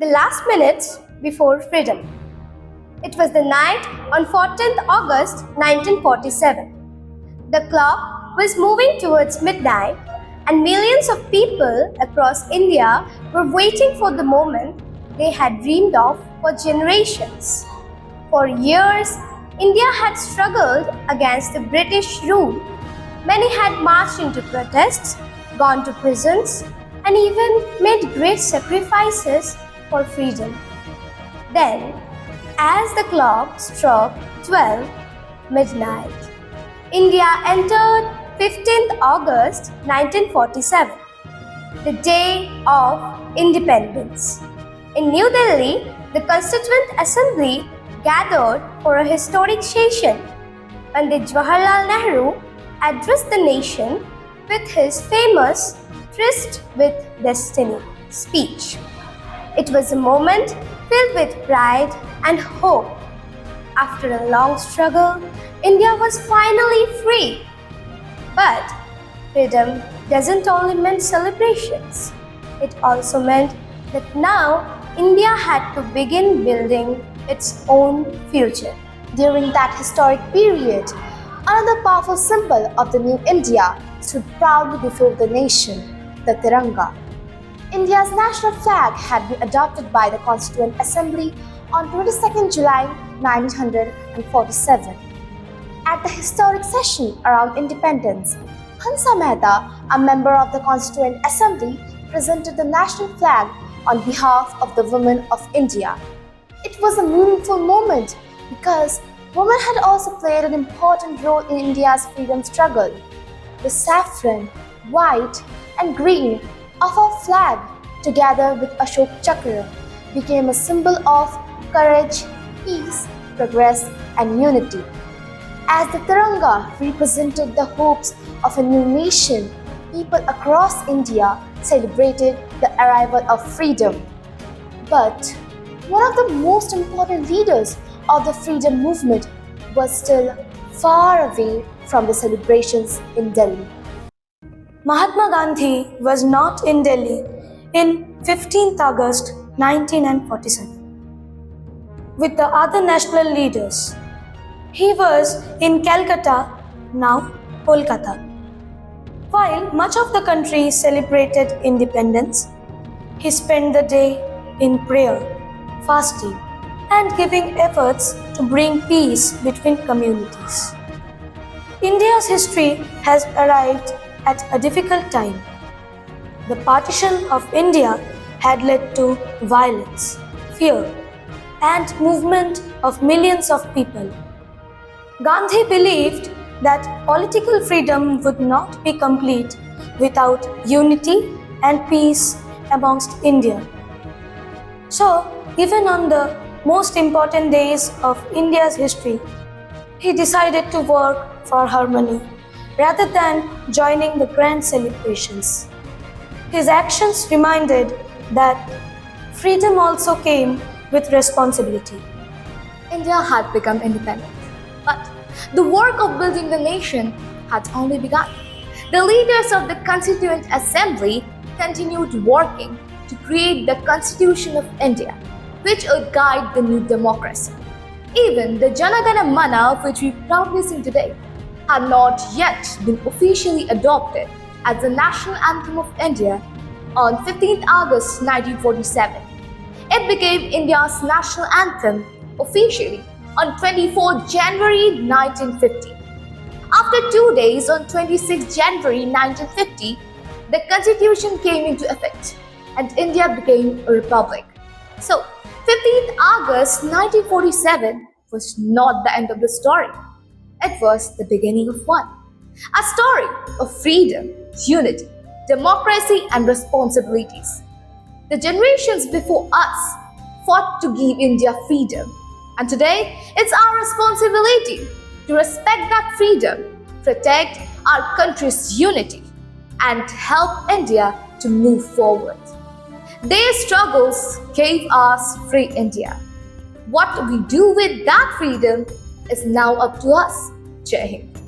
the last minutes before freedom. It was the night on 14th August 1947. The clock was moving towards midnight, and millions of people across India were waiting for the moment they had dreamed of for generations. For years, India had struggled against the British rule. Many had marched into protests, gone to prisons, and even made great sacrifices for freedom. Then, as the clock struck 12 midnight, India entered 15th August 1947, the day of independence. In New Delhi, the Constituent Assembly gathered for a historic session. Pandit Jawaharlal Nehru addressed the nation with his famous Tryst with Destiny speech. It was a moment filled with pride and hope. After a long struggle, India was finally free. But freedom doesn't only mean celebrations. It also meant that now India had to begin building its own future. During that historic period, another powerful symbol of the new India stood proudly before the nation, the Tiranga. India's national flag had been adopted by the Constituent Assembly on 22nd July 1947. At the historic session around independence, Hansa Mehta, a member of the Constituent Assembly, presented the national flag on behalf of the women of India. It was a meaningful moment because women had also played an important role in India's freedom struggle. The saffron, white, and green of our flag, together with Ashok Chakra, became a symbol of courage, peace, progress, and unity. As the Tiranga represented the hopes of a new nation, people across India celebrated the arrival of freedom. But one of the most important leaders of the freedom movement was still far away from the celebrations in Delhi. Mahatma Gandhi was not in Delhi in 15th August 1947 with the other national leaders. He was in Calcutta, now Kolkata. While much of the country celebrated independence, he spent the day in prayer, fasting, and giving efforts to bring peace between communities. India's history has arrived at a difficult time. The partition of India had led to violence, fear, and movement of millions of people. Gandhi believed that political freedom would not be complete without unity and peace amongst India. So, even on the most important days of India's history, he decided to work for harmony rather than joining the grand celebrations. His actions reminded that freedom also came with responsibility. India had become independent, but the work of building the nation had only begun. The leaders of the Constituent Assembly continued working to create the Constitution of India, which would guide the new democracy. Even the Jana Gana Mana, which we proudly sing today, had not yet been officially adopted as the national anthem of India on 15th August 1947. It became India's national anthem officially on 24th January 1950. After 2 days, on 26th January 1950, the constitution came into effect and India became a republic. So, 15th August 1947 was not the end of the story. It was the beginning of one. A story of freedom, unity, democracy, and responsibilities. The generations before us fought to give India freedom. And today, it's our responsibility to respect that freedom, protect our country's unity, and help India to move forward. Their struggles gave us free India. What we do with that freedom is now up to us. Jai Hind.